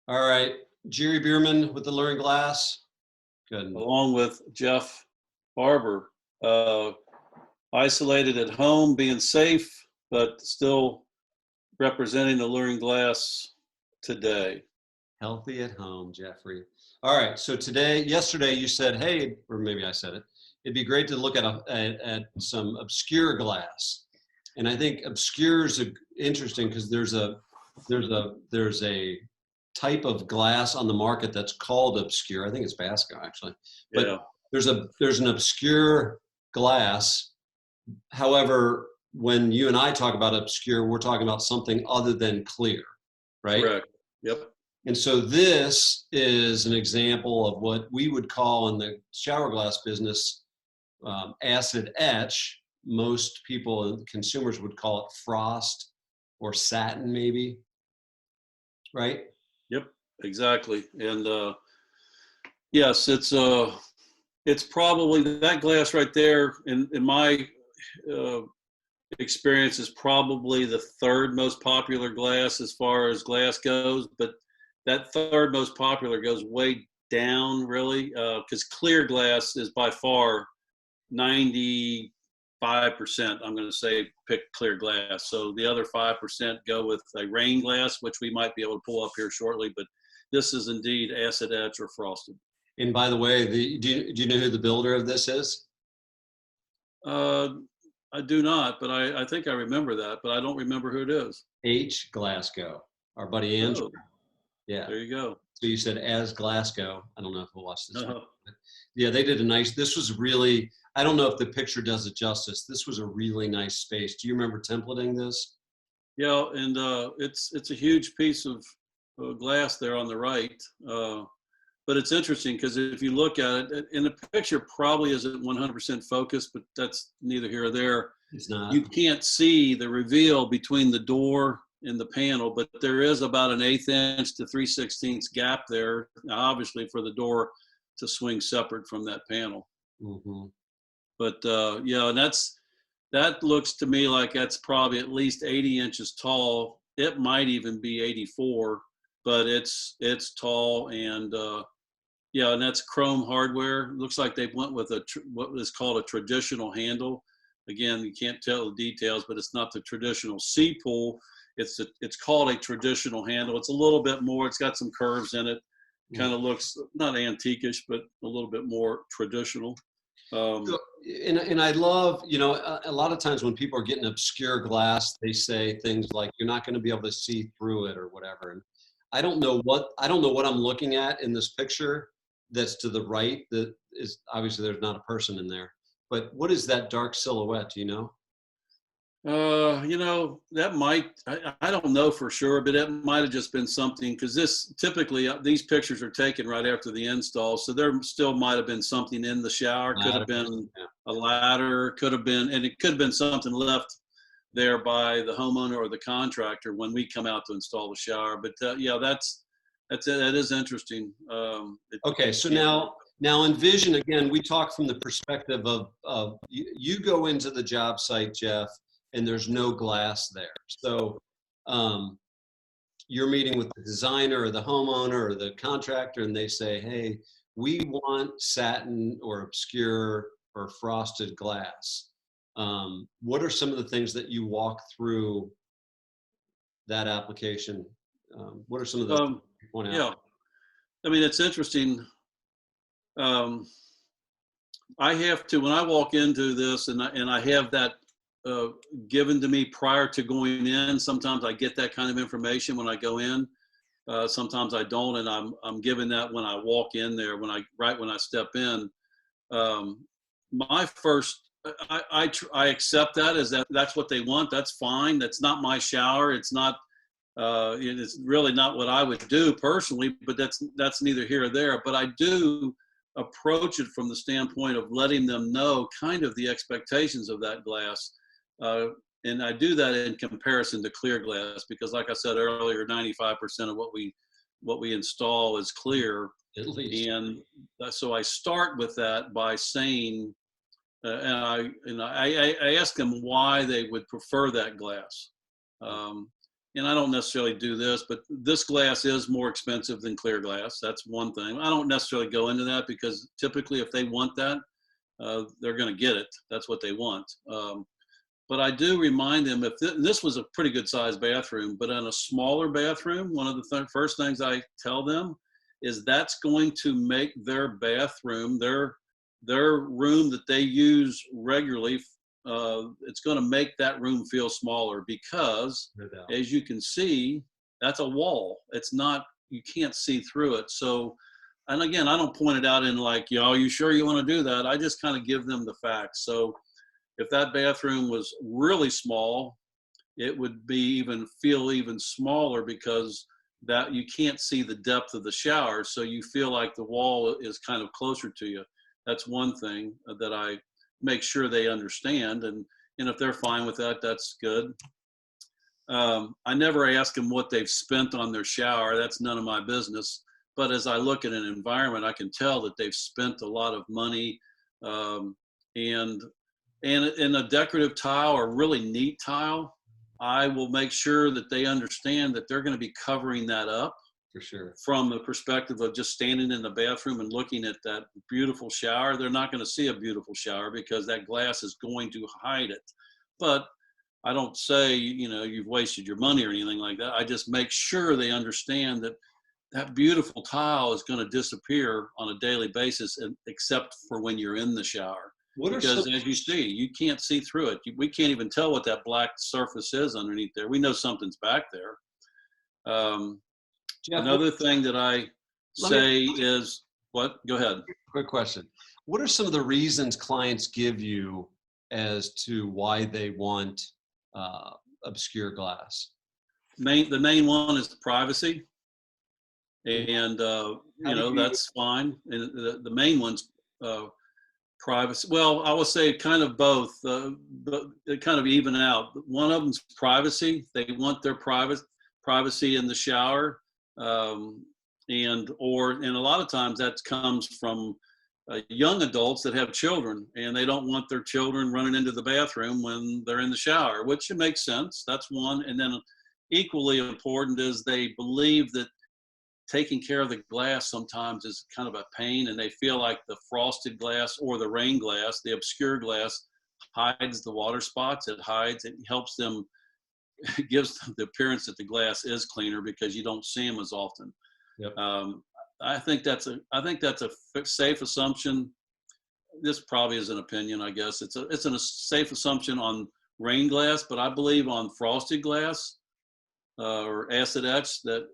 All right, Jerry Bierman with the Luring Glass. Good. along with Jeff Barber. Uh, Isolated at home, being safe, but still representing the Luring Glass today. Healthy at home, Jeffrey. All right, so yesterday you said, hey, or maybe I said it, it'd be great to look at some obscure glass. And I think obscure is interesting because there's a type of glass on the market that's called obscure. I think it's Basco actually, but Yeah, there's an obscure glass. However, when you and I talk about obscure, we're talking about something other than clear, right? correct. Yep. And so this is an example of what we would call in the shower glass business acid etch. Most people and consumers would call it frost or satin, maybe, right? Yep. Exactly. And yes, it's probably that glass right there. In my uh, experience, is probably the third most popular glass as far as glass goes. But that third most popular goes way down, really, because clear glass is by far 95%. I'm going to say pick clear glass. So the other 5% go with a rain glass, which we might be able to pull up here shortly. But this is indeed acid etch or frosted. And by the way, do you know who the builder of this is? Uh, I do not, but I think I remember that, but I don't remember who it is. H. Glasgow, our buddy Andrew. Oh, Yeah. there you go. So you said as Glasgow. I don't know if we'll watch this. Uh, Yeah, they did this was really, I don't know if the picture does it justice. This was a really nice space. Do you remember templating this? yeah, and it's a huge piece of glass there on the right. But it's interesting because if you look at it, in the picture probably isn't 100% focused, but that's neither here or there. It's not. You can't see the reveal between the door and the panel, but there is about an 1/8 inch to 3/16 gap there, obviously for the door to swing separate from that panel. Mm-hmm. But yeah, and that looks to me like that's probably at least 80 inches tall. It might even be 84, but it's tall and yeah, and that's chrome hardware. Looks like they went with what is called a traditional handle. Again, you can't tell the details, but it's not the traditional C-pull. It's called a traditional handle. It's a little bit more. It's got some curves in it. Kind of looks not antiquish, but a little bit more traditional. So, and I love, a lot of times when people are getting obscure glass, they say things like you're not going to be able to see through it or whatever. And I don't know what I'm looking at in this picture that's to the right. That is obviously there's not a person in there. But what is that dark silhouette? Do you know? That I don't know for sure, but it might have just been something because typically these pictures are taken right after the install. So there still might have been something in the shower, could have been a ladder, and it could have been something left there by the homeowner or the contractor when we come out to install the shower. But yeah, that is interesting. Okay. So now envision again, we talk from the perspective of you go into the job site, Jeff, and there's no glass there. So you're meeting with the designer or the homeowner or the contractor, and they say, hey, we want satin or obscure or frosted glass. What are some of the things that you walk through that application? What are some of the things you point out? Yeah, I mean, it's interesting. I have to, when I walk into this and I have that given to me prior to going in. Sometimes I get that kind of information when I go in. Sometimes I don't, and I'm given that when I walk in there. When I step in, my first I accept that as that's what they want. That's fine. That's not my shower. It's not. It's really not what I would do personally. But that's neither here or there. But I do approach it from the standpoint of letting them know kind of the expectations of that glass. And I do that in comparison to clear glass because, like I said earlier, 95% of what we install is clear. At least. And so I start with that by saying, and I ask them why they would prefer that glass. and I don't necessarily do this, but this glass is more expensive than clear glass. That's one thing. I don't necessarily go into that because typically if they want that, they're going to get it. That's what they want. But I do remind them, if this was a pretty good sized bathroom, but in a smaller bathroom, one of the first things I tell them is that's going to make their bathroom, their room that they use regularly, it's going to make that room feel smaller because, No doubt. as you can see, that's a wall. It's not, you can't see through it. So, and again, I don't point it out in like, are you sure you want to do that? I just kind of give them the facts. So if that bathroom was really small, it would be feel even smaller because that you can't see the depth of the shower. So you feel like the wall is kind of closer to you. That's one thing that I make sure they understand. And if they're fine with that, that's good. I never ask them what they've spent on their shower. That's none of my business. But as I look at an environment, I can tell that they've spent a lot of money. And in a decorative tile or really neat tile, I will make sure that they understand that they're going to be covering that up. For sure. From the perspective of just standing in the bathroom and looking at that beautiful shower, they're not going to see a beautiful shower because that glass is going to hide it. But I don't say, you've wasted your money or anything like that. I just make sure they understand that that beautiful tile is going to disappear on a daily basis, except for when you're in the shower. Because as you see, you can't see through it. We can't even tell what that black surface is underneath there. We know something's back there. Jeff, another thing that I say is, what? Go ahead. Quick question. What are some of the reasons clients give you as to why they want obscure glass? The main one is privacy. And, that's fine. And the main one's privacy. Well, I would say kind of both, but they kind of even out. One of them's privacy. They want their privacy in the shower. And a lot of times that comes from young adults that have children, and they don't want their children running into the bathroom when they're in the shower, which it makes sense. That's one. And then equally important is they believe that taking care of the glass sometimes is kind of a pain, and they feel like the frosted glass or the rain glass, the obscure glass, hides the water spots. It helps them, it gives them the appearance that the glass is cleaner because you don't see them as often. Yep. I think that's a safe assumption. This probably is an opinion, I guess. It's a safe assumption on rain glass, but I believe on frosted glass or acid etch that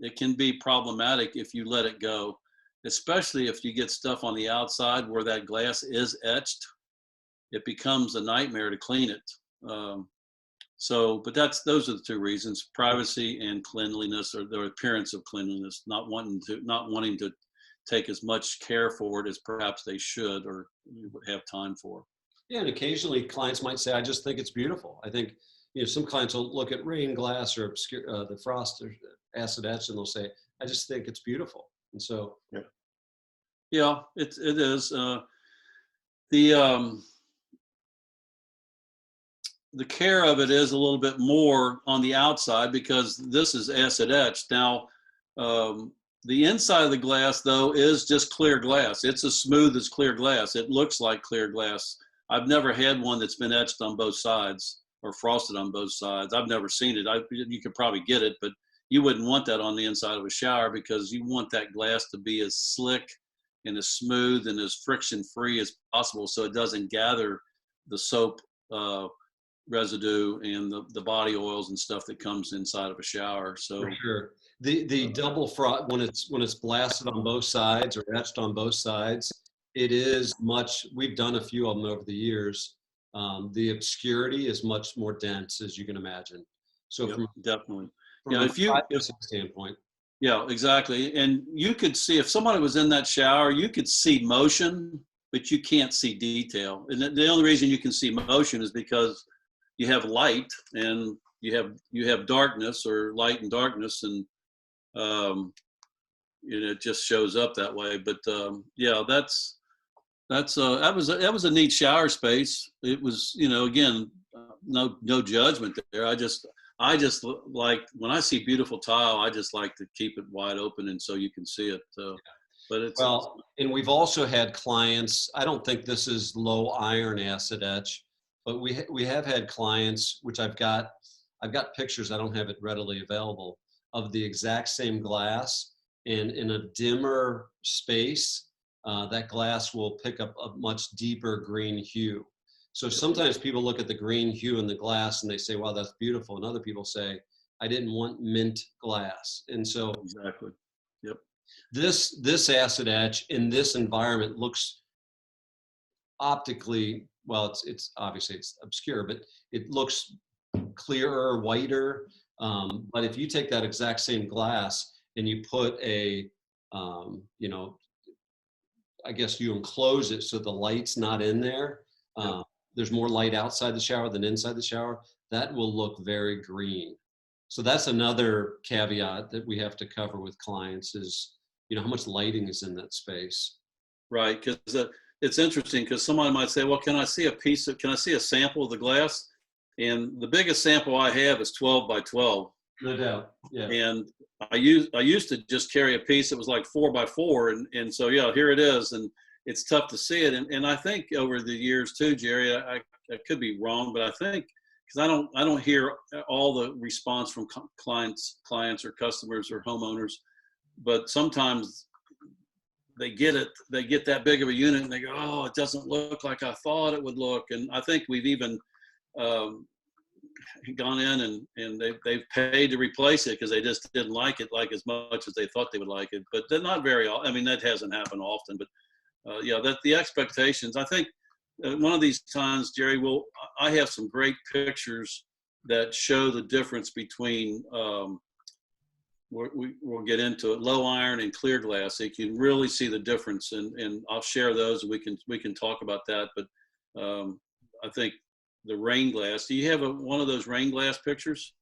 it can be problematic if you let it go, especially if you get stuff on the outside where that glass is etched. It becomes a nightmare to clean it. But those are the two reasons: privacy and cleanliness, or the appearance of cleanliness. Not wanting to take as much care for it as perhaps they should or would have time for. Yeah, and occasionally clients might say, "I just think it's beautiful." I think some clients will look at rain glass or obscure the frost or acid etch, and they'll say, "I just think it's beautiful." And so, yeah, it is. The care of it is a little bit more on the outside because this is acid etched. Now, the inside of the glass, though, is just clear glass. It's as smooth as clear glass. It looks like clear glass. I've never had one that's been etched on both sides or frosted on both sides. I've never seen it. You could probably get it, but you wouldn't want that on the inside of a shower because you want that glass to be as slick and as smooth and as friction-free as possible so it doesn't gather the soap residue and the body oils and stuff that comes inside of a shower. So for sure, the double frost, when it's blasted on both sides or etched on both sides, it is much. We've done a few of them over the years. The obscurity is much more dense, as you can imagine. So definitely, from a privacy standpoint. Yeah, exactly. And you could see, if somebody was in that shower, you could see motion, but you can't see detail. And the only reason you can see motion is because you have light and you have darkness, or light and darkness, and it just shows up that way. But that was a neat shower space. It was, again, no judgment there. I just like when I see beautiful tile, I just like to keep it wide open and so you can see it. But it's Well, and we've also had clients, I don't think this is low iron acid etch, but we have had clients, which I've got pictures, I don't have it readily available, of the exact same glass, and in a dimmer space, that glass will pick up a much deeper green hue. So sometimes people look at the green hue in the glass and they say, wow, that's beautiful. And other people say, I didn't want mint glass. And so exactly. Yep. this acid etch in this environment looks optically, well, it's obviously it's obscure, but it looks clearer, whiter. But if you take that exact same glass and you put you know, I guess you enclose it so the light's not in there. Yep. There's more light outside the shower than inside the shower. That will look very green. So that's another caveat that we have to cover with clients is, you know, how much lighting is in that space. Right. Because it's interesting because somebody might say, well, can I see a sample of the glass? And the biggest sample I have is 12 by 12. No doubt. Yeah. And I used to just carry a piece that was like 4 by 4. And so, yeah, here it is. And it's tough to see it. And I think over the years too, Jerry, I could be wrong, but I think because I don't hear all the response from clients or customers or homeowners, but sometimes they get that big of a unit and they go, oh, it doesn't look like I thought it would look. And I think we've even gone in and they've paid to replace it because they just didn't like it like as much as they thought they would like it. But they're not very, I mean, that hasn't happened often, but yeah, that the expectations, I think one of these times, Jerry, I have some great pictures that show the difference between, we'll get into it, low iron and clear glass. So you can really see the difference, and I'll share those and we can talk about that. But I think the rain glass, do you have one of those rain glass pictures?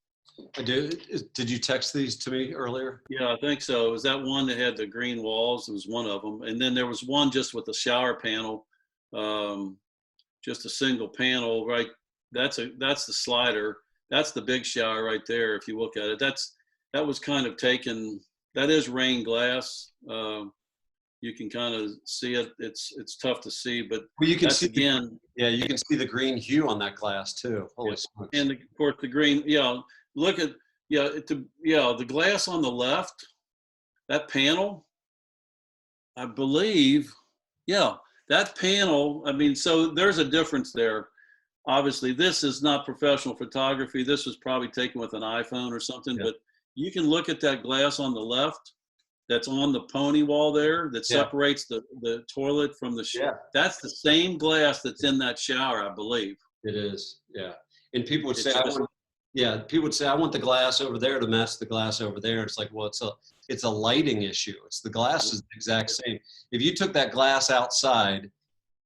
I do. Did you text these to me earlier? Yeah, I think so. It was that one that had the green walls? It was one of them. And then there was one just with the shower panel, just a single panel, right? That's the slider. That's the big shower right there. If you look at it, that was kind of taken. That is rain glass. You can kind of see it. It's tough to see, but well, you can see again. You can see the green hue on that glass too. Holy smokes. And of course the green. Yeah, look at the glass on the left. That panel, I believe. Yeah, that panel. I mean, so there's a difference there. Obviously, this is not professional photography. This was probably taken with an iPhone or something. Yeah. But you can look at that glass on the left that's on the pony wall there that separates the toilet from the shower. That's the same glass that's in that shower, I believe. It is, yeah. And people would say, people would say, I want the glass over there to match the glass over there. It's like, well, it's a lighting issue. It's the glass is the exact same. If you took that glass outside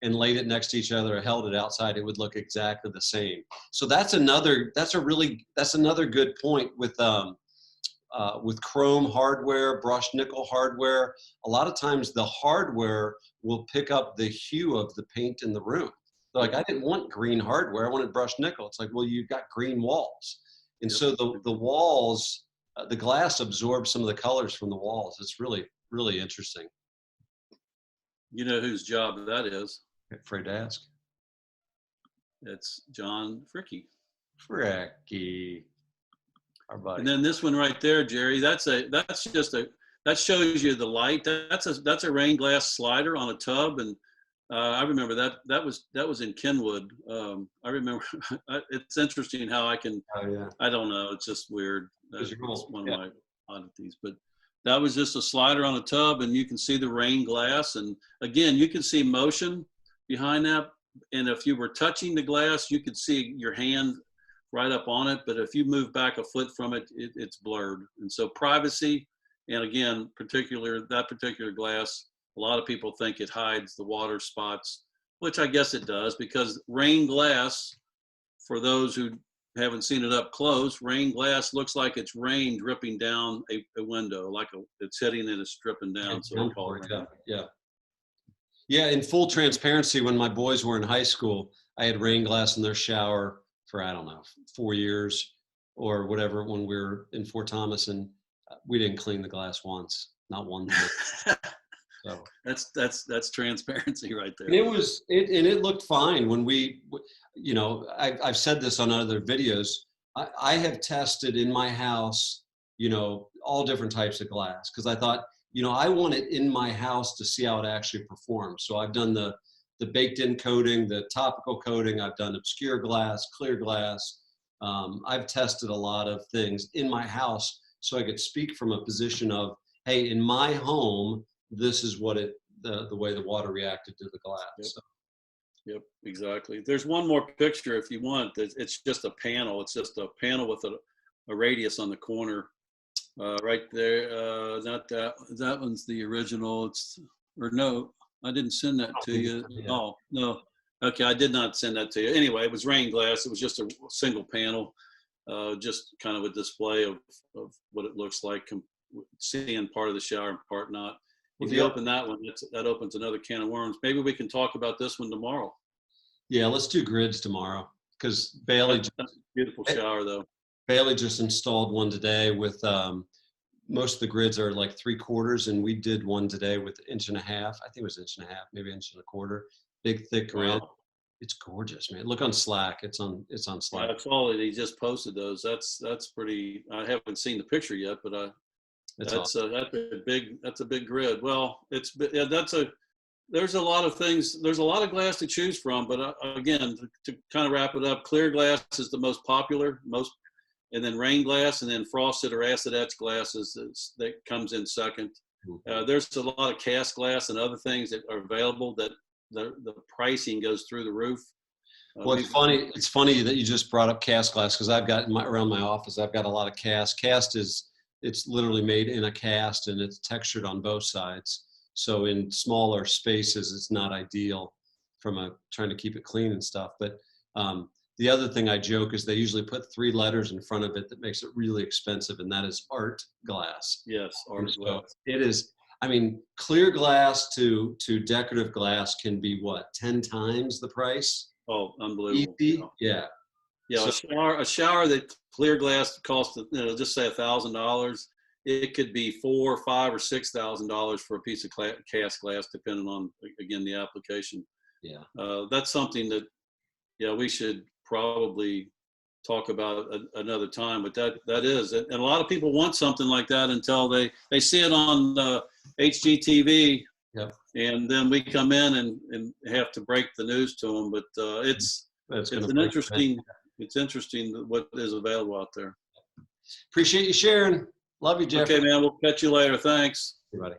and laid it next to each other or held it outside, it would look exactly the same. So that's another good point with chrome hardware, brushed nickel hardware. A lot of times the hardware will pick up the hue of the paint in the room. They're like, I didn't want green hardware, I wanted brushed nickel. It's like, well, you've got green walls. And so the walls, the glass absorbs some of the colors from the walls. It's really, really interesting. You know whose job that is? Afraid to ask. It's John Fricky. Fricky. Our buddy. And then this one right there, Jerry, that shows you the light. That's a rain glass slider on a tub. And I remember that was in Kenwood. I remember it's interesting how I can, I don't know, it's just weird. It's one of my oddities, but that was just a slider on a tub and you can see the rain glass. And again, you can see motion behind that. And if you were touching the glass, you could see your hand right up on it. But if you move back a foot from it, it's blurred. And so privacy, and again, that particular glass, a lot of people think it hides the water spots, which I guess it does, because rain glass, for those who haven't seen it up close, rain glass looks like it's rain dripping down a window, like it's hitting and it's dripping down. So we call it rain. Yeah, in full transparency, when my boys were in high school, I had rain glass in their shower for, I don't know, 4 years. or whatever when we were in Fort Thomas, and we didn't clean the glass once, not one time. So that's transparency right there. and it looked fine when I've said this on other videos. I have tested in my house, all different types of glass, because I thought, I want it in my house to see how it actually performs. So I've done the baked in coating, the topical coating. I've done obscure glass, clear glass. I've tested a lot of things in my house so I could speak from a position of, hey, in my home, this is what the way the water reacted to the glass. Yep. Yep, exactly. There's one more picture if you want. It's just a panel. It's just a panel with a radius on the corner, right there. Not that. That one's the original. No, I didn't send that to you. Yeah. Oh no. Okay, I did not send that to you. Anyway, it was rain glass. It was just a single panel, just kind of a display of what it looks like, seeing part of the shower and part not. If you open that one, that opens another can of worms. Maybe we can talk about this one tomorrow. Yeah, let's do grids tomorrow, because Bailey. That's a beautiful shower, though. Bailey just installed one today with most of the grids are like 3/4, and we did one today with 1.5 inches. I think it was 1.5 inches, maybe 1.25 inches. Big thick grid. Wow. It's gorgeous, man. Look on Slack. It's on Slack. That's all that he just posted those. That's pretty. I haven't seen the picture yet, but that's awesome. that's a big grid. Well, there's a lot of things. There's a lot of glass to choose from, but again, to kind of wrap it up, clear glass is the most popular, and then rain glass, and then frosted or acid etch glass that comes in second. There's a lot of cast glass and other things that are available that the pricing goes through the roof. Well, it's funny that you just brought up cast glass, because I've got around my office, I've got a lot of cast. It's literally made in a cast, and it's textured on both sides. So in smaller spaces, it's not ideal from trying to keep it clean and stuff. But the other thing I joke is they usually put 3 letters in front of it that makes it really expensive, and that is art glass. Yes, art glass. It is. I mean, clear glass to decorative glass can be what, 10 times the price? Oh, unbelievable! Easy? Yeah. Yeah, a shower that clear glass costs, just say $1,000. It could be $4,000 or $5,000 or $6,000 for a piece of cast glass, depending on, again, the application. Yeah. That's something that, we should probably talk about another time. But that is, and a lot of people want something like that until they see it on HGTV. Yep. And then we come in and have to break the news to them. But it's interesting what is available out there. Appreciate you sharing. Love you, Jeff. Okay, man. We'll catch you later. Thanks. Everybody.